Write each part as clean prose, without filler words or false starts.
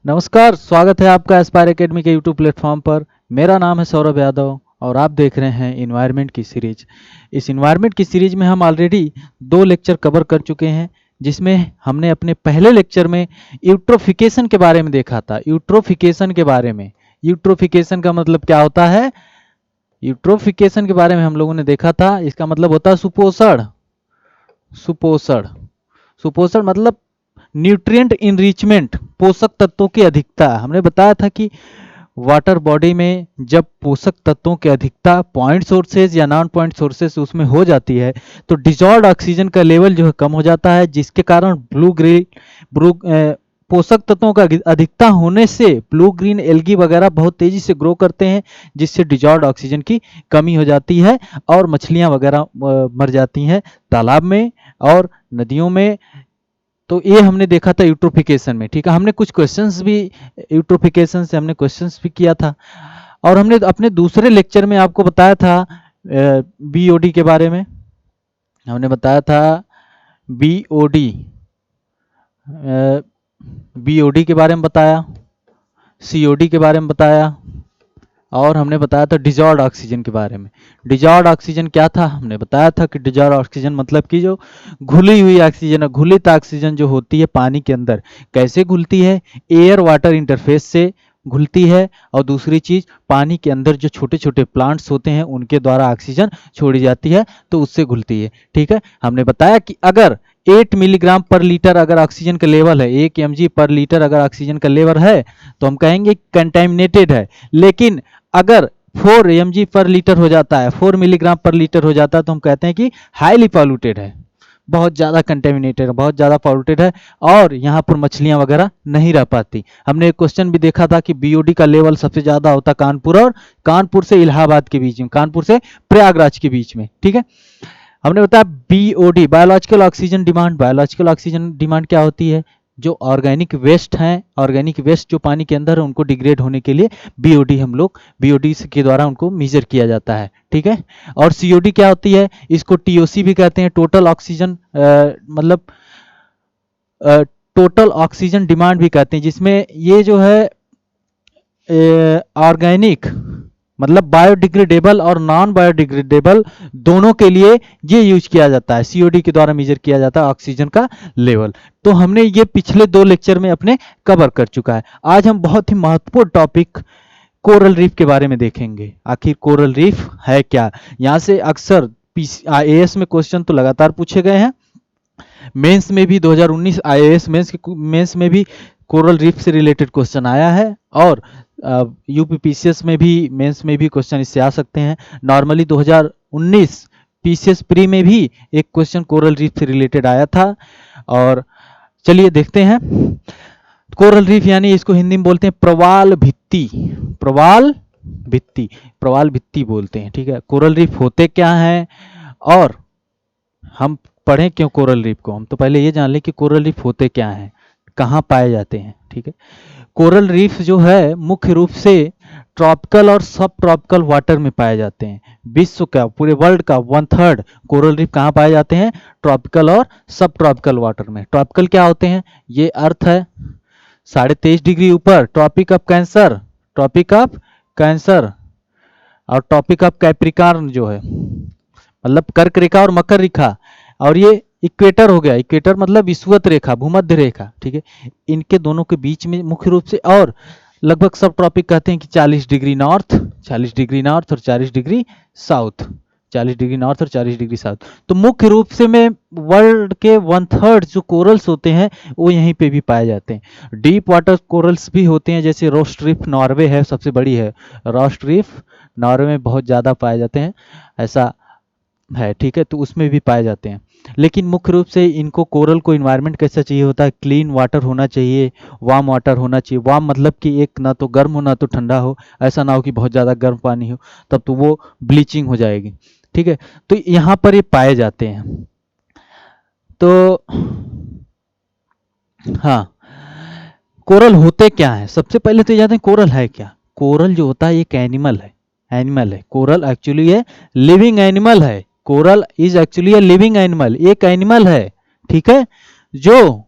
नमस्कार, स्वागत है आपका एस्पायर एकेडमी के यूट्यूब प्लेटफॉर्म पर। मेरा नाम है सौरभ यादव और आप देख रहे हैं इन्वायरमेंट की सीरीज। इस इन्वायरमेंट की सीरीज में हम ऑलरेडी 2 लेक्चर कवर कर चुके हैं, जिसमें हमने अपने पहले लेक्चर में यूट्रोफिकेशन के बारे में देखा था। यूट्रोफिकेशन के बारे में, यूट्रोफिकेशन का मतलब क्या होता है? यूट्रोफिकेशन के बारे में हम लोगों ने देखा था, इसका मतलब होता है सुपोषण। सुपोषण सुपोषण मतलब न्यूट्रिएंट इनरिचमेंट, पोषक तत्वों की अधिकता। हमने बताया था कि वाटर बॉडी में जब पोषक तत्वों की अधिकता पॉइंट सोर्सेज या नॉन पॉइंट सोर्सेज उसमें हो जाती है तो डिजॉल्व्ड ऑक्सीजन का लेवल जो है कम हो जाता है, जिसके कारण ब्लू पोषक तत्वों का अधिकता होने से ब्लू ग्रीन एल्गी वगैरह बहुत तेजी से ग्रो करते हैं, जिससे डिजॉल्व्ड ऑक्सीजन की कमी हो जाती है और मछलियां वगैरह मर जाती हैं तालाब में और नदियों में। तो ये हमने देखा था यूट्रोफिकेशन में। ठीक है, हमने कुछ क्वेश्चंस भी यूट्रोफिकेशन से हमने क्वेश्चंस भी किया था और हमने अपने दूसरे लेक्चर में आपको बताया था बीओडी के बारे में। हमने बताया था बीओडी, बीओडी के बारे में बताया, सीओडी के बारे में बताया और हमने बताया था डिजॉल्व्ड ऑक्सीजन के बारे में। डिजॉल्व्ड ऑक्सीजन क्या था? हमने बताया था कि डिजॉल्व्ड ऑक्सीजन मतलब कि जो घुली हुई ऑक्सीजन, घुलित ऑक्सीजन जो होती है पानी के अंदर, कैसे घुलती है? एयर वाटर इंटरफेस से घुलती है। और दूसरी चीज, पानी के अंदर जो छोटे छोटे प्लांट्स होते हैं उनके द्वारा ऑक्सीजन छोड़ी जाती है तो उससे घुलती है। ठीक है, हमने बताया कि अगर 8 मिलीग्राम पर लीटर अगर ऑक्सीजन का लेवल है, 1 mg पर लीटर अगर ऑक्सीजन का लेवल है तो हम कहेंगे कंटेमिनेटेड है। लेकिन अगर 4 mg पर लीटर हो जाता है, 4 मिलीग्राम पर लीटर हो जाता है तो हम कहते हैं कि हाईली पॉल्यूटेड है, बहुत ज़्यादा कंटेमिनेटेड है, बहुत ज़्यादा पॉल्यूटेड है और यहाँ पर मछलियाँ वगैरह नहीं रह पाती। हमने एक क्वेश्चन भी देखा था कि बीओडी का लेवल सबसे ज़्यादा होता कानपुर और कानपुर से इलाहाबाद के बीच में, कानपुर से प्रयागराज के बीच में। ठीक है, हमने बताया BOD biological oxygen demand. Biological oxygen demand क्या होती है? जो ऑर्गेनिक वेस्ट हैं, ऑर्गेनिक वेस्ट जो पानी के अंदर है उनको डिग्रेड होने के लिए बीओडी हम लोग बीओडी के द्वारा उनको मेजर किया जाता है। ठीक है, और सीओडी क्या होती है? इसको टीओसी भी कहते हैं, टोटल ऑक्सीजन मतलब टोटल ऑक्सीजन डिमांड भी कहते हैं, जिसमें ये जो है ऑर्गेनिक मतलब बायोडिग्रेडेबल और नॉन बायोडिग्रेडेबल दोनों के लिए ये यूज किया जाता है, सीओडी के द्वारा मेजर किया जाता है ऑक्सीजन का लेवल। तो हमने ये पिछले 2 लेक्चर में अपने कवर कर चुका है। आज हम बहुत ही महत्वपूर्ण टॉपिक कोरल रीफ के बारे में देखेंगे। आखिर कोरल रीफ है क्या? यहाँ से अक्सर आईएएस में क्वेश्चन तो लगातार पूछे गए हैं, मेंस में भी 2019 आईएएस मेंस में भी कोरल रीफ से रिलेटेड क्वेश्चन आया है और यूपीपीसीएस में भी, मेंस में भी क्वेश्चन इससे आ सकते हैं। नॉर्मली 2019 पीसीएस प्री में भी एक क्वेश्चन कोरल रीफ से रिलेटेड आया था। और चलिए देखते हैं। कोरल रीफ यानी इसको हिंदी में बोलते हैं प्रवाल भित्ति, प्रवाल भित्ति, प्रवाल भित्ति बोलते हैं। ठीक है, कोरल रीफ होते क्या हैं और हम पढ़ें क्यों कोरल रीफ को? हम तो पहले ये जान लें कि कोरल रीफ होते क्या हैं, कहाँ पाए जाते हैं। ठीक है, कोरल रीफ जो है मुख्य रूप से ट्रॉपिकल और सब ट्रॉपिकल वाटर में पाए जाते हैं। विश्व का, पूरे वर्ल्ड का 1/3 कोरल रीफ कहाँ पाए जाते हैं? ट्रॉपिकल और सब ट्रॉपिकल वाटर में। ट्रॉपिकल क्या होते हैं? ये अर्थ है 23.5 डिग्री ऊपर, tropic of cancer, tropic of cancer और ट्रॉपिक ऑफ कैप्रिकॉर्न जो है मतलब कर्क रेखा और मकर रेखा, और ये इक्वेटर हो गया। इक्वेटर मतलब विषुवत रेखा, भूमध्य रेखा। ठीक है, इनके दोनों के बीच में मुख्य रूप से, और लगभग सब ट्रॉपिक कहते हैं कि 40 डिग्री नॉर्थ, 40 डिग्री नॉर्थ और 40 डिग्री साउथ, 40 डिग्री नॉर्थ और 40 डिग्री साउथ। तो मुख्य रूप से में वर्ल्ड के 1/3 जो कोरल्स होते हैं वो यहीं पे भी पाए जाते हैं। डीप वाटर कोरल्स भी होते हैं, जैसे रोस्ट रीफ नॉर्वे है, सबसे बड़ी है रोस्ट रीफ, नॉर्वे में बहुत ज़्यादा पाए जाते हैं, ऐसा है। ठीक है, तो उसमें भी पाए जाते हैं। लेकिन मुख्य रूप से इनको, कोरल को इन्वायरमेंट कैसा चाहिए होता है? क्लीन वाटर होना चाहिए, वार्म वाटर होना चाहिए। वार्म मतलब कि एक ना तो गर्म हो ना तो ठंडा हो, ऐसा ना हो कि बहुत ज़्यादा गर्म पानी हो, तब तो वो ब्लीचिंग हो जाएगी। ठीक है, तो यहाँ पर ये पाए जाते हैं। तो हाँ, कोरल होते क्या है? सबसे पहले तो जानते हैं कोरल है क्या। कोरल जो होता है एक एनिमल है, एनिमल है। कोरल एक्चुअली है लिविंग एनिमल है। Coral is actually a living animal, एक एनिमल है। ठीक है, जो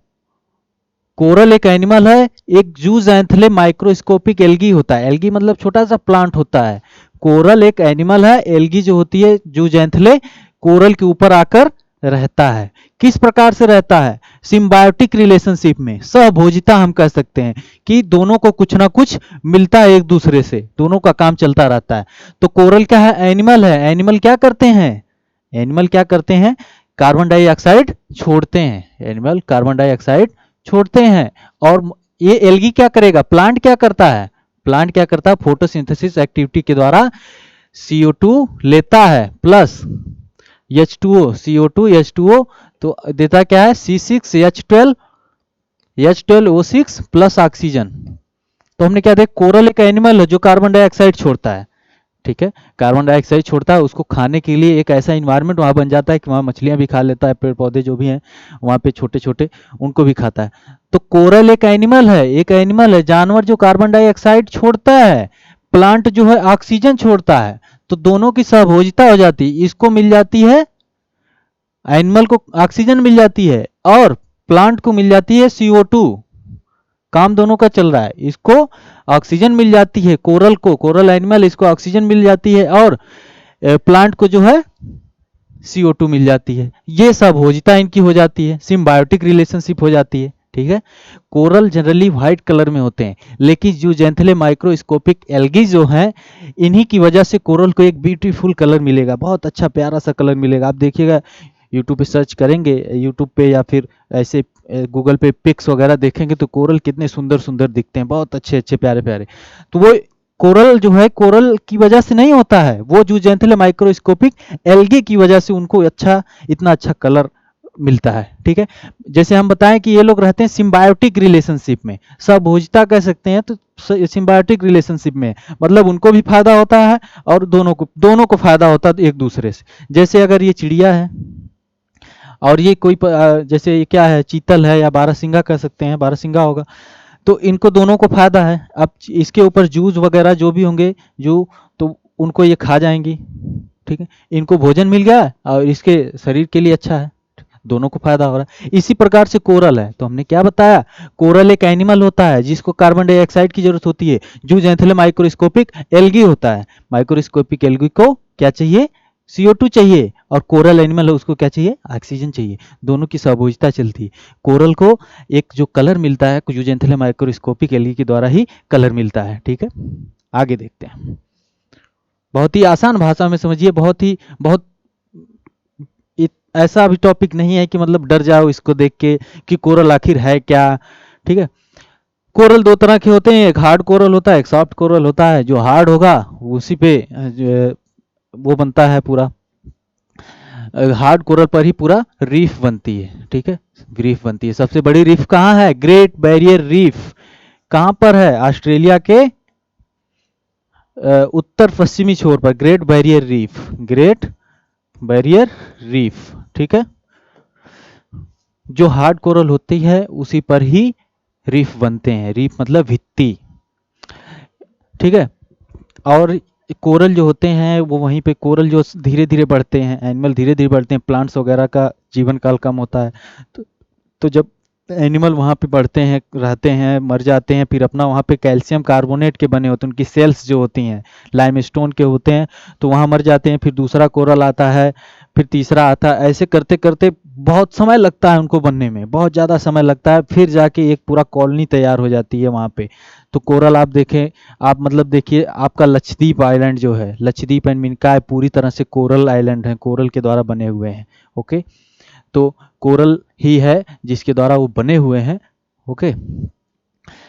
कोरल एक एनिमल है, एक जूजैंथले माइक्रोस्कोपिक एल्गी होता है। एल्गी मतलब छोटा सा प्लांट होता है। कोरल एक एनिमल है, एल्गी जो होती है जूजैंथले कोरल के ऊपर आकर रहता है। किस प्रकार से रहता है? सिम्बायोटिक रिलेशनशिप में, सहभोजिता हम कह सकते हैं कि दोनों को कुछ ना कुछ मिलता है एक दूसरे से, दोनों का काम चलता रहता है। तो कोरल क्या है? एनिमल है। एनिमल क्या करते हैं? एनिमल क्या करते हैं? कार्बन डाइऑक्साइड छोड़ते हैं। एनिमल कार्बन डाइऑक्साइड छोड़ते हैं। और ये एल्गी क्या करेगा? प्लांट क्या करता है? प्लांट क्या करता है? फोटोसिंथेसिस एक्टिविटी के द्वारा CO2 लेता है प्लस H2O, CO2 H2O, तो देता क्या है? C6H12 H12O6 plus oxygen. तो हमने क्या देखा? कोरल एक एनिमल है जो कार्बन डाइऑक्साइड छोड़ता है, ठीक है, कार्बन डाइऑक्साइड छोड़ता है। उसको खाने के लिए एक ऐसा इन्वायरमेंट वहाँ बन जाता है कि वहाँ मछलियाँ भी खा लेता है, पेड़ पौधे जो भी हैं वहाँ पे छोटे छोटे, उनको भी खाता है। तो कोरल एक एनिमल है, एक एनिमल है, जानवर जो कार्बन डाइऑक्साइड छोड़ता है, प्लांट जो है ऑक्सीजन छोड़ता है। तो दोनों की सहभोजिता हो जाती है। इसको मिल जाती है, एनिमल को ऑक्सीजन मिल जाती है और प्लांट को मिल जाती है CO2। काम दोनों का चल रहा है। इसको ऑक्सीजन मिल जाती है, कोरल को, कोरल एनिमल, इसको ऑक्सीजन मिल जाती है और प्लांट को जो है CO2 मिल जाती है। ये सहभोजिता इनकी हो जाती है, सिम्बायोटिक रिलेशनशिप हो जाती है, ठीक है। कोरल जनरली व्हाइट कलर में होते हैं, लेकिन जो जैंथले माइक्रोस्कोपिक एल्गी जो हैं, इन्हीं की वजह से कोरल को एक ब्यूटीफुल कलर मिलेगा, बहुत अच्छा प्यारा सा कलर मिलेगा। आप देखिएगा, यूट्यूब पे सर्च करेंगे, यूट्यूब पे या फिर ऐसे गूगल पे पिक्स वगैरह देखेंगे तो कोरल कितने सुंदर सुंदर दिखते हैं, बहुत अच्छे अच्छे प्यारे प्यारे। तो वो कोरल जो है, कोरल की वजह से नहीं होता है, वो जो जैंथले माइक्रोस्कोपिक एल्गी की वजह से उनको अच्छा, इतना अच्छा कलर मिलता है, ठीक है। जैसे हम बताएं कि ये लोग रहते हैं सिम्बायोटिक रिलेशनशिप में, सहभोजिता कह सकते हैं, तो सिम्बायोटिक रिलेशनशिप में मतलब उनको भी फायदा होता है और दोनों को फायदा होता है एक दूसरे से। जैसे अगर ये चिड़िया है और ये कोई जैसे ये क्या है, चीतल है या बारहसिंगा कह सकते हैं, बारहसिंगा होगा, तो इनको दोनों को फायदा है। अब इसके ऊपर जूस वगैरह जो भी होंगे, जो तो उनको ये खा जाएंगी, ठीक है, इनको भोजन मिल गया और इसके शरीर के लिए अच्छा है, दोनों को फायदा हो रहा है। इसी प्रकार से कोरल है, तो हमने क्या बताया, कोरल एक एनिमल होता है जिसको कार्बन डाइऑक्साइड की जरूरत होती है। जो जैंथले माइक्रोस्कोपिक एल्गी होता है, माइक्रोस्कोपिक एल्गी को क्या चाहिए? CO2 चाहिए, और कोरल एनिमल है उसको क्या चाहिए? ऑक्सीजन चाहिए। दोनों की सहभोजिता चलती है। कोरल को एक जो कलर मिलता है यूजेंथेले माइक्रोस्कोपिक एल्गी के द्वारा ही कलर मिलता है, ठीक है। आगे देखते हैं, बहुत ही आसान भाषा में समझिए, बहुत ऐसा भी टॉपिक नहीं है कि मतलब डर जाओ इसको देख के कि कोरल आखिर है क्या, ठीक है। कोरल दो तरह के होते हैं, एक हार्ड कोरल होता है, एक सॉफ्ट कोरल होता है। जो हार्ड होगा उसी पे वो बनता है, पूरा हार्ड कोरल पर ही पूरा रीफ बनती है, ठीक है, रीफ बनती है। सबसे बड़ी रीफ कहाँ है? Great barrier reef. कहाँ पर है? ऑस्ट्रेलिया के उत्तर पश्चिमी छोर पर great barrier reef, great barrier reef, ठीक है। जो हार्ड कोरल होती है उसी पर ही रीफ बनते हैं, रीफ मतलब भित्ती, ठीक है। और कोरल जो होते हैं वो वहीं पे, कोरल जो धीरे धीरे बढ़ते हैं, एनिमल धीरे धीरे बढ़ते हैं, प्लांट्स वगैरह का जीवन काल कम होता है, तो जब एनिमल वहाँ पे बढ़ते हैं, रहते हैं, मर जाते हैं, फिर अपना वहाँ पे कैल्शियम कार्बोनेट के बने होते हैं, उनकी सेल्स जो होती हैं लाइमस्टोन के होते हैं, तो वहाँ मर जाते हैं। फिर दूसरा कोरल आता है, फिर तीसरा आता है, ऐसे करते करते बहुत समय लगता है उनको बनने में, बहुत ज़्यादा समय लगता है, फिर जाके एक पूरा कॉलोनी तैयार हो जाती है वहाँ पे। तो कोरल आप देखें, आप मतलब देखिए, आपका लक्षद्वीप आइलैंड जो है, लक्षद्वीप एंड मिनिकॉय पूरी तरह से कोरल आइलैंड है, कोरल के द्वारा बने हुए हैं, ओके। तो कोरल ही है जिसके द्वारा वो बने हुए हैं, ओके।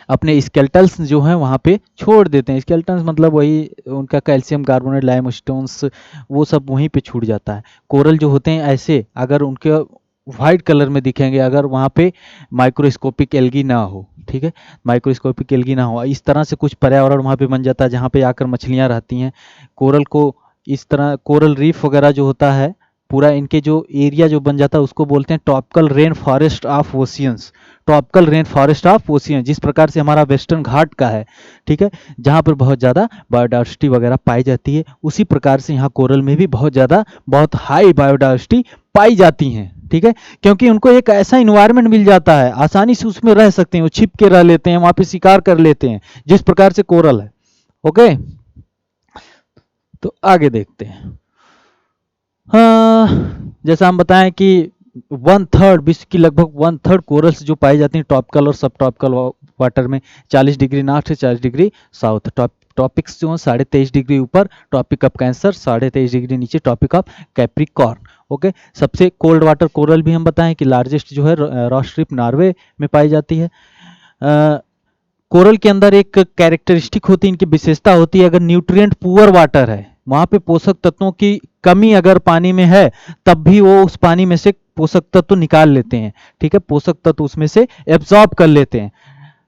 अपने स्केल्टल्स जो हैं वहाँ पे छोड़ देते हैं, स्केल्टन्स मतलब वही उनका कैल्शियम कार्बोनेट, लाइमस्टोन्स, वो सब वहीं पे छूट जाता है। कोरल जो होते हैं ऐसे, अगर उनके वाइट कलर में दिखेंगे अगर वहाँ पे माइक्रोस्कोपिक एल्गी ना हो, ठीक है, माइक्रोस्कोपिक एल्गी ना हो, इस तरह से कुछ पर्यावरण वहाँ पे बन जाता है जहाँ पे आकर मछलियाँ रहती हैं। कोरल को इस तरह, कोरल रीफ वगैरह जो होता है, पूरा इनके जो एरिया जो बन जाता है उसको बोलते हैं tropical rain forest of oceans. Tropical rain forest of ocean, जिस प्रकार से हमारा वेस्टर्न घाट का है, ठीक है, जहाँ पर बहुत ज़्यादा बायोडाइवर्सिटी वगैरह पाई जाती है, उसी प्रकार से यहाँ कोरल में भी बहुत हाई बायोडाइवर्सिटी पाई जाती हैं, ठीक है, क्योंकि उनको एक ऐसा इन्वायरमेंट मिल जाता है, आसानी से उसमें रह सकते हैं, वो छिप के रह लेते हैं, वहाँ पे शिकार कर लेते हैं, जिस प्रकार से कोरल है। ओके, तो आगे देखते हैं। जैसा हम बताएं कि 1/3 विश्व की लगभग 1/3 कोरल्स जो पाई जाती हैं ट्रॉपिकल और सब ट्रॉपिकल वाटर में 40 डिग्री नॉर्थ से 40 डिग्री साउथ। ट्रॉपिक्स जो है 23.5 डिग्री ऊपर ट्रॉपिक ऑफ कैंसर, 23.5 डिग्री नीचे ट्रॉपिक ऑफ कैप्रिकॉर्न। ओके, सबसे कोल्ड वाटर कोरल भी हम बताएं कि लार्जेस्ट जो है रॉस रिफ नॉर्वे में पाई जाती है। कोरल के अंदर एक कैरेक्टरिस्टिक होती है, इनकी विशेषता होती है, अगर न्यूट्रिएंट पुअर वाटर है, वहां पे पोषक तत्वों की कमी अगर पानी में है, तब भी वो उस पानी में से पोषक तत्व निकाल लेते हैं, ठीक है, पोषक तत्व उसमें से एब्जॉर्ब कर लेते हैं।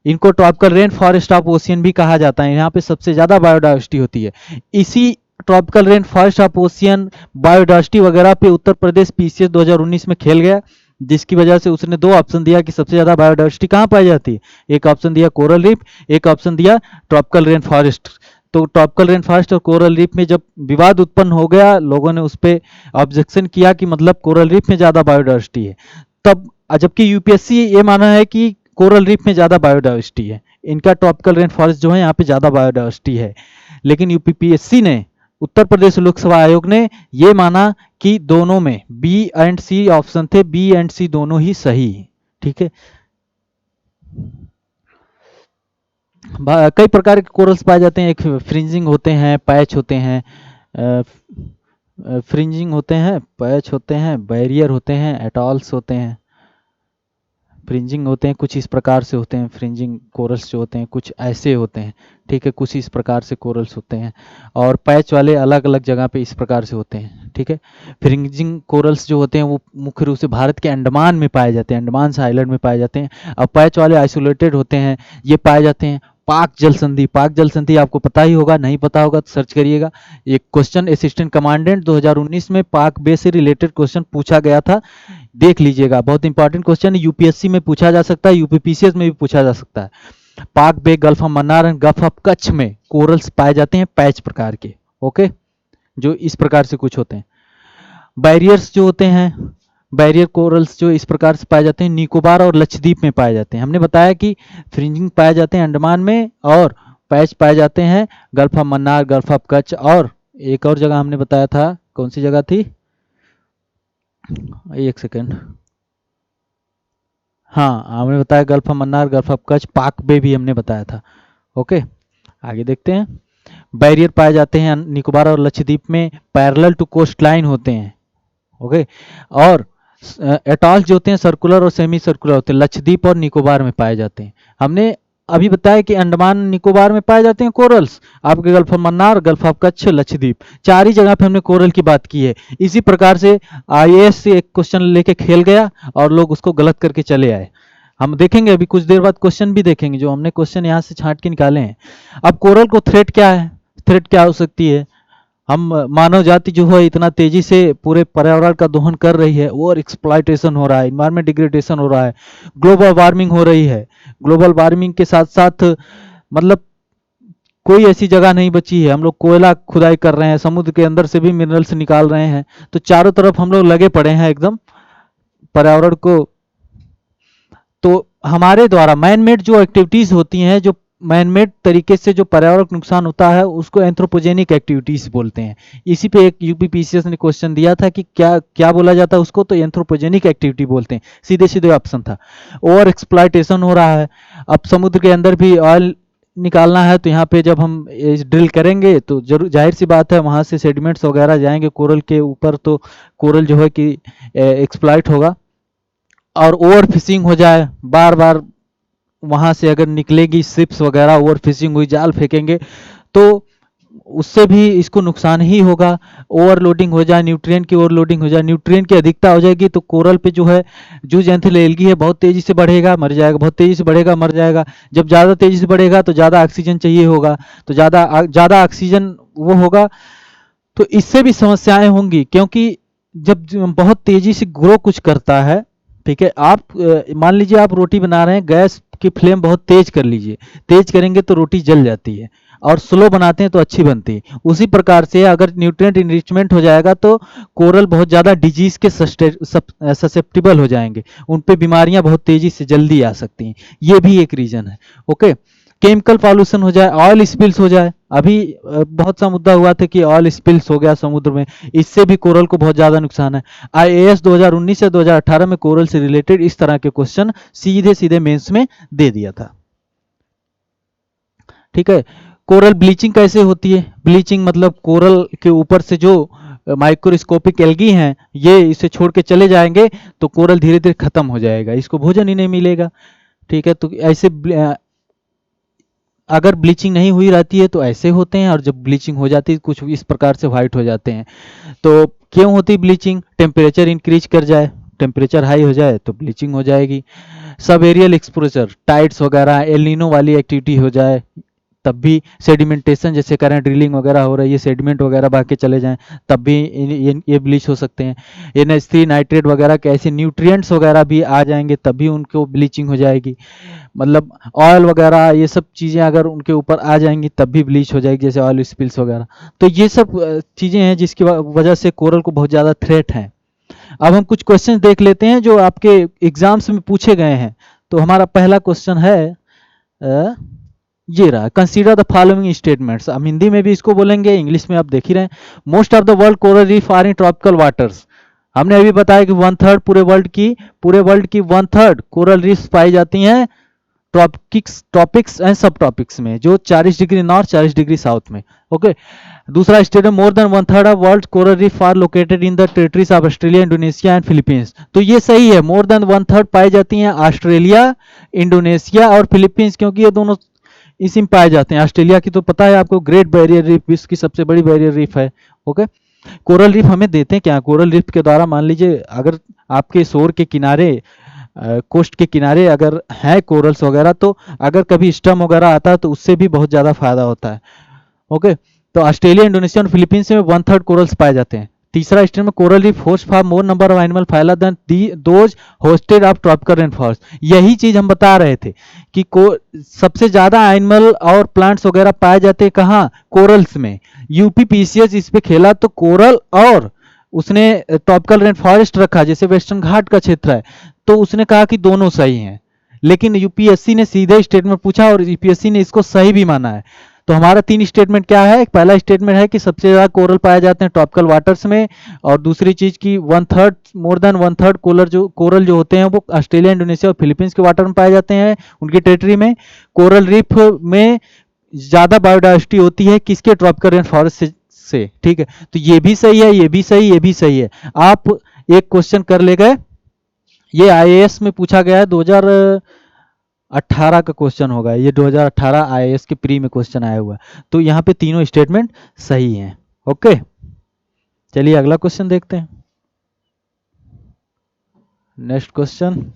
इनको tropical rain forest of ocean भी कहा जाता है, यहाँ पे सबसे ज्यादा बायोडाइवर्सिटी होती है। इसी tropical rain forest of ocean biodiversity वगैरह पे उत्तर प्रदेश पीसीएस 2019 में खेल गया, जिसकी वजह से उसने 2 ऑप्शन दिया कि सबसे ज्यादा बायोडाइवर्सिटी कहाँ पाई जाती है। एक ऑप्शन दिया कोरल रीफ, एक ऑप्शन दिया ट्रॉपिकल रेन फॉरेस्ट। तो ट्रॉपिकल रेन फॉरेस्ट और कोरल रीफ में जब विवाद उत्पन्न हो गया, लोगों ने उस पर ऑब्जेक्शन किया कि मतलब कोरल रीफ में ज्यादा बायोडाइवर्सिटी है, तब जबकि यूपीएससी ये माना है कि कोरल रीफ में ज्यादा बायोडाइवर्सिटी है, इनका ट्रॉपिकल रेन फॉरेस्ट जो है यहाँ पे ज्यादा बायोडाइवर्सिटी है। लेकिन यूपीपीएससी ने, उत्तर प्रदेश लोकसभा आयोग ने ये माना कि दोनों में बी एंड सी ऑप्शन थे, बी एंड सी दोनों ही सही, ठीक है। कई प्रकार के कोरल्स पाए जाते हैं, एक फ्रिंजिंग होते हैं, पैच होते हैं, फ्रिंजिंग होते हैं, पैच होते हैं, बैरियर होते हैं, एटॉल्स होते हैं। फ्रिंजिंग होते हैं कुछ इस प्रकार से होते हैं, फ्रिंजिंग कोरल्स जो होते हैं कुछ ऐसे होते हैं, ठीक है, कुछ इस प्रकार से कोरल्स होते हैं, और पैच वाले अलग अलग जगह पे इस प्रकार से होते हैं, ठीक है। फ्रिंजिंग कोरल्स जो होते हैं वो मुख्य रूप से भारत के अंडमान में पाए जाते हैं, अंडमान से आइलैंड में पाए जाते हैं। अब पैच वाले आइसोलेटेड होते हैं, ये पाए जाते हैं पाक जल संधि। पाक जल संधि आपको पता ही होगा, नहीं पता होगा तो सर्च करिएगा। एक क्वेश्चन असिस्टेंट कमांडेंट 2019 में पाक बे से रिलेटेड क्वेश्चन पूछा गया था, देख लीजिएगा, बहुत इंपॉर्टेंट क्वेश्चन, यूपीएससी में पूछा जा सकता है, यूपीपीसीएस में भी पूछा जा सकता है। Palk Bay, Gulf of Mannar and Gulf of Kutch में कोरल्स पाए जाते हैं पैच प्रकार के, ओके, जो इस प्रकार से कुछ होते हैं। बैरियर्स जो होते हैं, बैरियर कोरल्स जो इस प्रकार से पाए जाते हैं, निकोबार और लक्षद्वीप में पाए जाते हैं। हमने बताया कि फ्रिंजिंग पाए जाते हैं अंडमान में, और पैच पाए जाते हैं gulf of Mannar, gulf of Kutch, और एक और जगह हमने बताया था, कौन सी जगह थी, एक सेकेंड, हाँ हमने बताया gulf of Mannar, gulf of Kutch, पाक बे भी हमने बताया था। ओके, आगे देखते हैं। बैरियर पाए जाते हैं निकोबार और लक्षद्वीप में, पैरेलल टू कोस्ट लाइन होते हैं, ओके, और एटॉल्स जो होते हैं सर्कुलर और सेमी सर्कुलर होते हैं, लक्षद्वीप और निकोबार में पाए जाते हैं। हमने अभी बताया कि अंडमान निकोबार में पाए जाते हैं कोरल्स, आपके gulf of Mannar, gulf of Kutch, Lakshadweep, 4 ही जगह पे हमने कोरल की बात की है। इसी प्रकार से आईएएस से एक क्वेश्चन लेके खेल गया और लोग उसको गलत करके चले आए। हम देखेंगे अभी कुछ देर बाद क्वेश्चन भी देखेंगे, जो हमने क्वेश्चन यहाँ से छांट के निकाले हैं। अब कोरल को थ्रेट क्या है, थ्रेट क्या हो सकती है, हम मानव जाति जो है इतना तेजी से पूरे पर्यावरण का दोहन कर रही है, ओवर एक्सप्लॉयटेशन हो रहा है, इन्वायरमेंट डिग्रेडेशन हो रहा है, ग्लोबल वार्मिंग हो रही है। ग्लोबल वार्मिंग के साथ साथ मतलब कोई ऐसी जगह नहीं बची है, हम लोग कोयला खुदाई कर रहे हैं, समुद्र के अंदर से भी मिनरल्स निकाल रहे हैं, तो चारों तरफ हम लोग लगे पड़े हैं एकदम पर्यावरण को। तो हमारे द्वारा मैन मेड जो एक्टिविटीज होती हैं, जो मैनमेड तरीके से जो पर्यावरण को नुकसान होता है, उसको एंथ्रोपोजेनिक एक्टिविटीज बोलते हैं। इसी पे एक यूपीपीसीएस ने क्वेश्चन दिया था कि क्या क्या बोला जाता है उसको, तो एंथ्रोपोजेनिक एक्टिविटी बोलते हैं, सीधे सीधे ऑप्शन था। ओवर एक्सप्लॉयटेशन हो रहा है, अब समुद्र के अंदर भी ऑयल निकालना है, तो यहाँ पे जब हम ड्रिल करेंगे तो जरूर जाहिर सी बात है वहाँ से सेडिमेंट्स वगैरह जाएंगे कोरल के ऊपर, तो कोरल जो है कि एक्सप्लॉइट होगा। और ओवर फिशिंग हो जाए, बार बार वहां से अगर निकलेगी शिप्स वगैरह, ओवर फिशिंग हुई, जाल फेंकेंगे, तो उससे भी इसको नुकसान ही होगा। ओवरलोडिंग हो जाए, न्यूट्रिएंट की ओवरलोडिंग हो जाए, न्यूट्रिएंट की अधिकता हो जाएगी, तो कोरल पे जो है जूजेंथिल एल्गी है बहुत तेजी से बढ़ेगा, मर जाएगा, बहुत तेजी से बढ़ेगा, मर जाएगा। जब ज़्यादा तेजी से बढ़ेगा तो ज़्यादा ऑक्सीजन चाहिए होगा, तो ज़्यादा ऑक्सीजन वो होगा, तो इससे भी समस्याएं होंगी, क्योंकि जब बहुत तेजी से ग्रो कुछ करता है ठीक है। आप मान लीजिए आप रोटी बना रहे हैं, गैस की फ्लेम बहुत तेज कर लीजिए, तेज करेंगे तो रोटी जल जाती है, और स्लो बनाते हैं तो अच्छी बनती है। उसी प्रकार से अगर न्यूट्रिएंट इनरिचमेंट हो जाएगा तो कोरल बहुत ज़्यादा डिजीज के ससेप्टिबल हो जाएंगे, उन पे बीमारियां बहुत तेजी से जल्दी आ सकती हैं। ये भी एक रीजन है। ओके। केमिकल पॉल्यूशन हो जाए, ऑयल स्पिल्स हो जाए, अभी बहुत सा मुद्दा हुआ था कि ऑयल स्पिल्स हो गया समुद्र में, इससे भी कोरल को बहुत ज़्यादा नुकसान है। आईएएस 2019 से 2018 में कोरल से रिलेटेड इस तरह के क्वेश्चन सीधे सीधे मेंस में दे दिया था। ठीक है। कोरल ब्लीचिंग कैसे होती है? ब्लीचिंग मतलब कोरल के ऊपर से जो माइक्रोस्कोपिक एल्गी हैं ये इसे छोड़ के चले जाएंगे तो कोरल धीरे धीरे खत्म हो जाएगा, इसको भोजन ही नहीं मिलेगा। ठीक है। तो ऐसे अगर ब्लीचिंग नहीं हुई रहती है तो ऐसे होते हैं, और जब ब्लीचिंग हो जाती है कुछ इस प्रकार से व्हाइट हो जाते हैं। तो क्यों होती ब्लीचिंग? टेम्परेचर इंक्रीज कर जाए, टेम्परेचर हाई हो जाए तो ब्लीचिंग हो जाएगी। सब एरियल एक्सपोजर, टाइड्स वगैरह, एलिनो वाली एक्टिविटी हो जाए तब भी, सेडिमेंटेशन जैसे करें, ड्रिलिंग वगैरह हो रही है, सेडिमेंट वगैरह बह के चले जाएं तब भी ये ब्लीच हो सकते हैं। NH3 नाइट्रेट वगैरह के ऐसे न्यूट्रिएंट्स वगैरह भी आ जाएंगे तब भी उनको ब्लीचिंग हो जाएगी। मतलब ऑयल वगैरह ये सब चीज़ें अगर उनके ऊपर आ जाएंगी तब भी ब्लीच हो जाएगी, जैसे ऑयल स्पिल्स वगैरह। तो ये सब चीज़ें हैं जिसकी वजह से कोरल को बहुत ज़्यादा थ्रेट है। अब हम कुछ क्वेश्चन देख लेते हैं जो आपके एग्जाम्स में पूछे गए हैं। तो हमारा पहला क्वेश्चन है ये रहा, कंसीडर द फॉलोइंग स्टेटमेंट्स। हम हिंदी में भी इसको बोलेंगे, इंग्लिश में आप देख ही रहे हैं। Most of the world coral reef are in tropical waters. हमने अभी बताया कि 1/3 पूरे वर्ल्ड की 1/3 कोरल रीफ पाई जाती हैं ट्रॉपिक्स एंड सब ट्रॉपिक्स में, जो 40 डिग्री नॉर्थ 40 डिग्री साउथ में। ओके। दूसरा statement, more than 1/3 of world coral reef are located in the territories of Australia, Indonesia and Philippines. तो ये सही है, मोर देन 1/3 पाई जाती हैं ऑस्ट्रेलिया, इंडोनेशिया और फिलीपींस, क्योंकि ये दोनों इसी में पाए जाते हैं। ऑस्ट्रेलिया की तो पता है आपको, ग्रेट बैरियर रीफ विश्व की सबसे बड़ी बैरियर रीफ है। ओके। कोरल रीफ हमें देते हैं क्या? कोरल रीफ के द्वारा मान लीजिए अगर आपके शोर के किनारे, कोस्ट के किनारे अगर है कोरल्स वगैरह, तो अगर कभी स्टर्म वगैरह आता है तो उससे भी बहुत ज़्यादा फायदा होता है। ओके। तो ऑस्ट्रेलिया, इंडोनेशिया और फिलीपींस में 1/3 कोरल्स पाए जाते हैं। तीसरा स्टेट में, coral reef host for more number of animal phyla than those hosted of tropical rain forest. यही चीज हम बता रहे थे कि सबसे ज्यादा एनिमल और प्लांट्स वगैरह पाए जाते हैं कहाँ? कोरल्स में। यूपीपीसीएस इस पे खेला तो कोरल और उसने ट्रॉपिकल रेन फॉरेस्ट रखा, जैसे वेस्टर्न घाट का क्षेत्र है, तो उसने कहा कि दोनों सही हैं। लेकिन यूपीएससी ने सीधे स्टेटमेंट पूछा और यूपीएससी ने इसको सही भी माना है। तो हमारा 3 स्टेटमेंट क्या है? पहला स्टेटमेंट है कि सबसे ज्यादा कोरल पाए जाते हैं ट्रॉपिकल वाटर्स में, और दूसरी चीज की 1/3, मोर देन 1/3 कोरल जो होते हैं वो ऑस्ट्रेलिया, इंडोनेशिया और फिलीपींस के वाटर में पाए जाते हैं, उनकी टेरिटरी में। कोरल रीफ में ज्यादा बायोडाइवर्सिटी होती है किसके? ट्रॉपिकल रेन फॉरेस्ट से। ठीक है। तो ये भी सही है, ये भी सही, ये भी सही है। आप एक क्वेश्चन कर ले गए। ये आईएएस में पूछा गया है, 2018 का क्वेश्चन होगा ये, 2018 आईएएस के प्री में क्वेश्चन आया हुआ है। तो यहाँ पे तीनों स्टेटमेंट सही हैं। ओके। चलिए अगला क्वेश्चन देखते हैं। नेक्स्ट क्वेश्चन,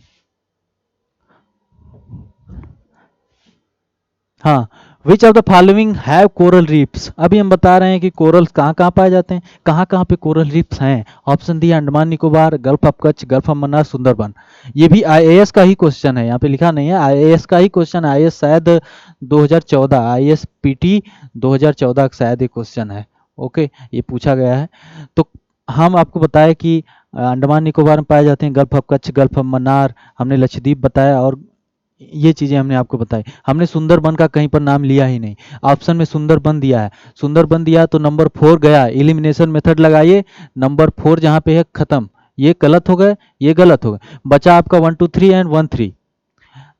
हाँ, विच of the following have coral reefs. अभी हम बता रहे हैं कि कोरल्स कहाँ कहाँ पाए जाते हैं, कहाँ कहाँ पे कोरल रीफ्स हैं। ऑप्शन दिया, Andaman Nicobar, gulf of Kutch, gulf of Mannar, Sundarban. ये भी आईएएस का ही क्वेश्चन है, यहाँ पे लिखा नहीं है, आईएएस का ही क्वेश्चन। आईएएस शायद 2014, आईएएस पीटी 2014 का शायद ये क्वेश्चन है। ओके। ये पूछा गया है। तो हम आपको बताया कि अंडमान निकोबार में पाए जाते हैं, gulf of Kutch, gulf of Mannar, हमने लक्षद्वीप बताया, और ये चीजें हमने आपको बताई। हमने सुंदरबन का कहीं पर नाम लिया ही नहीं। ऑप्शन में सुंदरबन दिया है, सुंदरबन दिया तो नंबर 4 गया, एलिमिनेशन मेथड लगाइए, नंबर 4 जहां पे है खत्म। ये गलत हो गए, ये गलत हो गए, बचा आपका 1 2 3 एंड 1 3।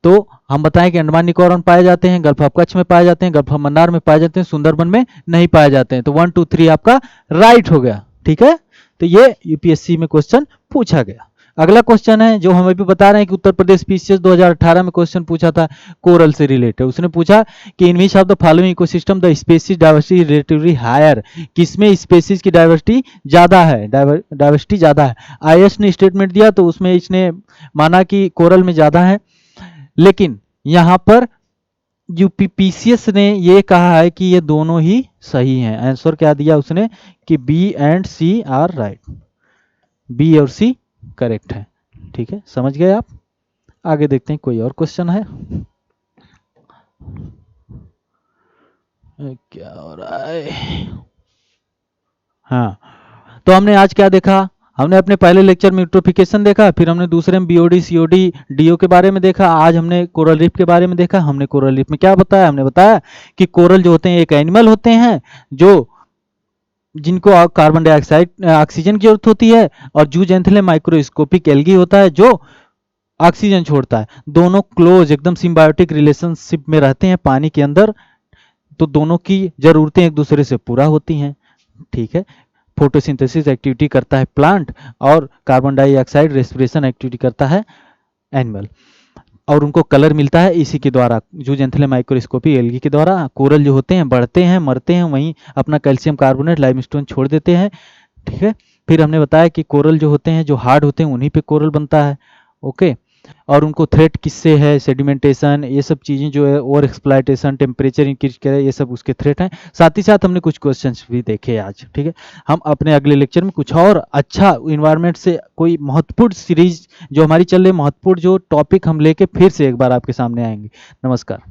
तो हम बताएं कि अंडमान निकोबार में पाए जाते हैं, गल्फ ऑफ कच्छ में पाए जाते हैं, गल्फ ऑफ मन्नार में पाए जाते हैं, सुंदरबन में नहीं पाए जाते हैं। तो 1 2 3 आपका राइट हो गया। ठीक है। तो ये यूपीएससी में क्वेश्चन पूछा गया। अगला क्वेश्चन है जो हम अभी बता रहे हैं कि उत्तर प्रदेश पीसीएस 2018 में क्वेश्चन पूछा था कोरल से रिलेटेड। उसने पूछा कि in which of the following ecosystem the species diversity relatively higher. किसमें स्पीसीज की डाइवर्सिटी ज्यादा है, डाइवर्सिटी ज्यादा है। आईएएस ने स्टेटमेंट दिया तो उसमें इसने माना कि कोरल में ज्यादा है, लेकिन यहाँ पर यूपीपीसीएस ने ये कहा है कि ये दोनों ही सही हैं। आंसर क्या दिया उसने कि B and C are right, B और सी करेक्ट है। ठीक है, समझ गए आप। आगे देखते हैं कोई और क्वेश्चन है। क्या हो रहा है। हाँ, तो हमने आज क्या देखा, हमने अपने पहले लेक्चर में यूट्रोफिकेशन देखा, फिर हमने दूसरे में बीओडी सीओडी डीओ के बारे में देखा, आज हमने कोरल रीफ के बारे में देखा। हमने कोरल रीफ में क्या बताया, हमने बताया कि कोरल जो होते हैं एक एनिमल होते हैं जो जिनको कार्बन डाइऑक्साइड ऑक्सीजन की जरूरत होती है, और जूजेंथिलम माइक्रोस्कोपिक एल्गी होता है जो ऑक्सीजन छोड़ता है। दोनों क्लोज एकदम सिम्बायोटिक रिलेशनशिप में रहते हैं पानी के अंदर, तो दोनों की जरूरतें एक दूसरे से पूरा होती हैं। ठीक है, फोटोसिंथेसिस एक्टिविटी करता है प्लांट, और कार्बन डाइऑक्साइड रेस्पिरेशन एक्टिविटी करता है एनिमल, और उनको कलर मिलता है इसी के द्वारा, जूजेंथिलम माइक्रोस्कोपी एल्गी के द्वारा। कोरल जो होते हैं बढ़ते हैं, मरते हैं, वहीं अपना कैल्शियम कार्बोनेट लाइमस्टोन छोड़ देते हैं। ठीक है, फिर हमने बताया कि कोरल जो होते हैं जो हार्ड होते हैं उन्हीं पे कोरल बनता है। ओके, और उनको थ्रेट किससे है, सेडिमेंटेशन, ये सब चीज़ें जो है, ओवर एक्सप्लॉयटेशन, टेम्परेचर इंक्रीज करे, ये सब उसके थ्रेट हैं। साथ ही साथ हमने कुछ क्वेश्चंस भी देखे आज। ठीक है, हम अपने अगले लेक्चर में कुछ और अच्छा इन्वायरमेंट से कोई महत्वपूर्ण सीरीज जो हमारी चल रही, महत्वपूर्ण जो टॉपिक हम लेके फिर से एक बार आपके सामने आएंगे। नमस्कार।